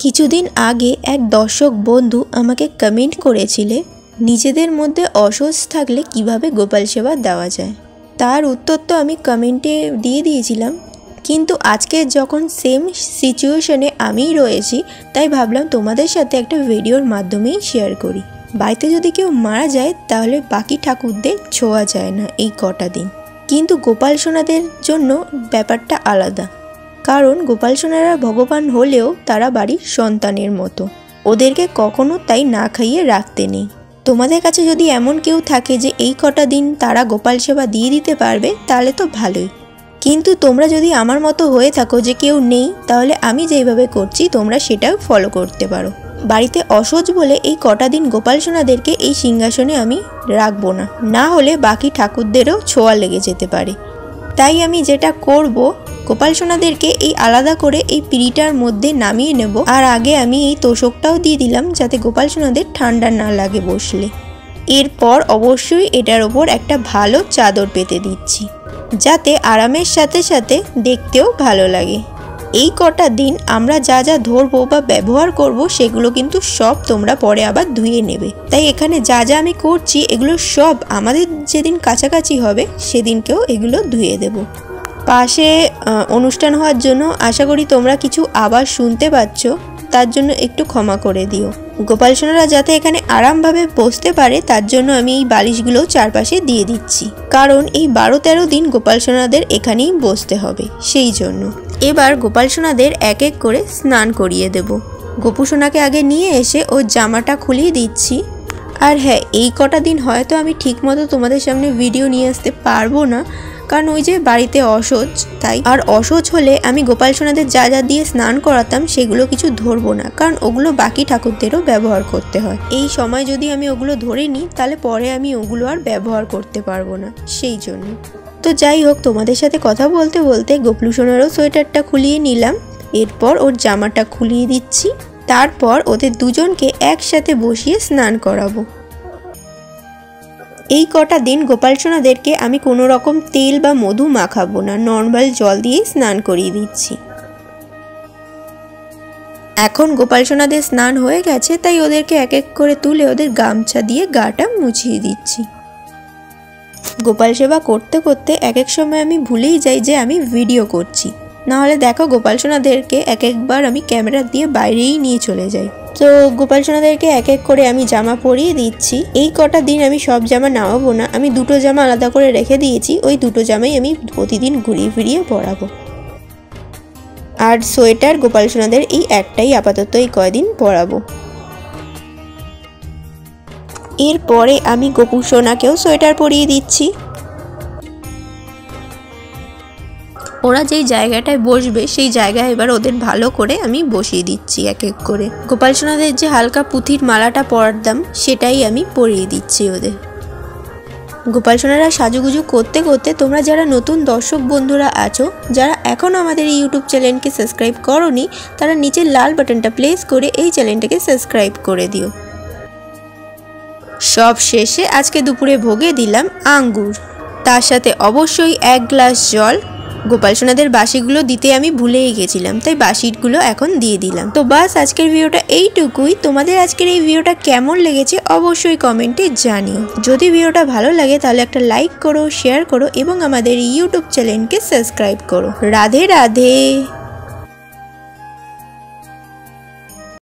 কিছুদিন আগে এক দর্শক বন্ধু আমাকে কমেন্ট করেছিলে নিজেদের মধ্যে অসহ্য থাকলে কিভাবে গোপাল সেবা দেওয়া যায়। তার উত্তর তো আমি কমেন্টে দিয়ে দিয়েছিলাম, কিন্তু আজকে যখন সেম সিচুয়েশনে আমিই রয়েছি তাই ভাবলাম তোমাদের সাথে একটা ভিডিওর মাধ্যমেই শেয়ার করি। বাড়িতে যদি কেউ মারা যায় তাহলে বাকি ঠাকুরদের ছোঁয়া যায় না এই কটা দিন, কিন্তু গোপাল সোনাদের জন্য ব্যাপারটা আলাদা। কারণ গোপাল সোনারা ভগবান হলেও তারা বাড়ির সন্তানের মতো, ওদেরকে কখনো তাই না খাইয়ে রাখতে নেই। তোমাদের কাছে যদি এমন কেউ থাকে যে এই কটা দিন তারা গোপাল সেবা দিয়ে দিতে পারবে তাহলে তো ভালোই, কিন্তু তোমরা যদি আমার মতো হয়ে থাকো যে কেউ নেই, তাহলে আমি যেভাবে করছি তোমরা সেটাও ফলো করতে পারো। বাড়িতে অসহ্য বলে এই কটা দিন গোপাল সোনাদেরকে এই সিংহাসনে আমি রাখবো না, না হলে বাকি ঠাকুরদেরও ছোঁয়া লেগে যেতে পারে। তাই আমি যেটা করব, গোপাল সোনাদেরকে এই আলাদা করে এই পিঁড়িটার মধ্যে নামিয়ে নেব, আর আগে আমি এই তোষকটাও দিয়ে দিলাম যাতে গোপাল সোনাদের ঠান্ডা না লাগে বসলে। এরপর অবশ্যই এটার ওপর একটা ভালো চাদর পেতে দিচ্ছি যাতে আরামের সাথে সাথে দেখতেও ভালো লাগে। এই কটা দিন আমরা যা যা ধরবো বা ব্যবহার করব সেগুলো কিন্তু সব তোমরা পরে আবার ধুয়ে নেবে। তাই এখানে যা যা আমি করছি এগুলো সব আমাদের যেদিন কাছাকাছি হবে সেদিনকেও এগুলো ধুয়ে দেব। পাশে অনুষ্ঠান হওয়ার জন্য আশা করি তোমরা কিছু আবার শুনতে পাচ্ছ, তার জন্য একটু ক্ষমা করে দিও। গোপাল সোনারা যাতে এখানে আরামভাবে বসতে পারে তার জন্য আমি এই বালিশগুলো চারপাশে দিয়ে দিচ্ছি, কারণ এই 12-13 দিন গোপাল সোনাদের এখানেই বসতে হবে, সেই জন্য। এবার গোপাল সোনাদের এক এক করে স্নান করিয়ে দেব। গোপু সোনাকে আগে নিয়ে এসে ওর জামাটা খুলিয়ে দিচ্ছি। আর হ্যাঁ, এই কটা দিন হয়তো আমি ঠিকমতো তোমাদের সামনে ভিডিও নিয়ে আসতে পারবো না, কারণ ওই যে বাড়িতে অসহ্য, তাই। আর অসহ্য হলে আমি গোপাল সোনাদের যা যা দিয়ে স্নান করাতাম সেগুলো কিছু ধরবো না, কারণ ওগুলো বাকি ঠাকুরদেরও ব্যবহার করতে হয়। এই সময় যদি আমি ওগুলো ধরে নিই তাহলে পরে আমি ওগুলো আর ব্যবহার করতে পারবো না, সেই জন্য। তো যাই হোক, তোমাদের সাথে কথা বলতে বলতে গোপলু সোনারও সোয়েটারটা খুলিয়ে নিলাম। এরপর ওর জামাটা খুলিয়ে দিচ্ছি, তারপর ওদের দুজনকে একসাথে বসিয়ে স্নান করাবো। এই কটা দিন গোপাল সোনাদেরকে আমি কোনো রকম তেল বা মধু মাখাবো না, নর্মাল জল দিয়ে স্নান করিয়ে দিচ্ছি। এখন গোপাল সোনাদের স্নান হয়ে গেছে, তাই ওদেরকে এক এক করে তুলে ওদের গামছা দিয়ে গাটা মুছিয়ে দিচ্ছি। গোপাল সেবা করতে করতে এক এক সময় আমি ভুলেই যাই যে আমি ভিডিও করছি, নাহলে দেখো গোপাল সোনাদেরকে এক একবার আমি ক্যামেরা দিয়ে বাইরেই নিয়ে চলে যাই। তো গোপাল সোনাদেরকে এক এক করে আমি জামা পরিয়ে দিচ্ছি। এই কটা দিন আমি সব জামা নামাবো না, আমি দুটো জামা আলাদা করে রেখে দিয়েছি, ওই দুটো জামাই আমি প্রতিদিন ঘুরিয়ে ফিরিয়ে পরাবো। আর সোয়েটার গোপাল সোনাদের এই একটাই আপাতত এই কয়দিন পরাবো। এরপরে আমি গোপু সোনাকেও সোয়েটার পরিয়ে দিচ্ছি। ওরা যেই জায়গাটায় বসবে সেই জায়গায় এবার ওদের ভালো করে আমি বসিয়ে দিচ্ছি এক এক করে। গোপাল সোনাদের যে হালকা পুঁথির মালাটা পরাতাম সেটাই আমি পরিয়ে দিচ্ছি ওদের। গোপাল সোনারা সাজুগুজু করতে করতে তোমরা যারা নতুন দর্শক বন্ধুরা আছো, যারা এখনও আমাদের এই ইউটিউব চ্যানেলকে সাবস্ক্রাইব করোনি, তারা নিচের লাল বাটনটা প্রেস করে এই চ্যানেলটাকে সাবস্ক্রাইব করে দিও। সব শেষে আজকে দুপুরে ভোগে দিলাম আঙ্গুর, তার সাথে অবশ্যই 1 গ্লাস জল। গোপাল সোনাদের বাসিগুলো দিতে আমি ভুলেই গেছিলাম, তাই বাসিগুলো এখন দিয়ে দিলাম। তো বাস, আজকের ভিডিওটা এইটুকুই। তোমাদের আজকের এই ভিডিওটা কেমন লেগেছে অবশ্যই কমেন্টে জানিও। যদি ভিডিওটা ভালো লাগে তাহলে একটা লাইক করো, শেয়ার করো এবং আমাদের ইউটিউব চ্যানেলকে সাবস্ক্রাইব করো। রাধে রাধে।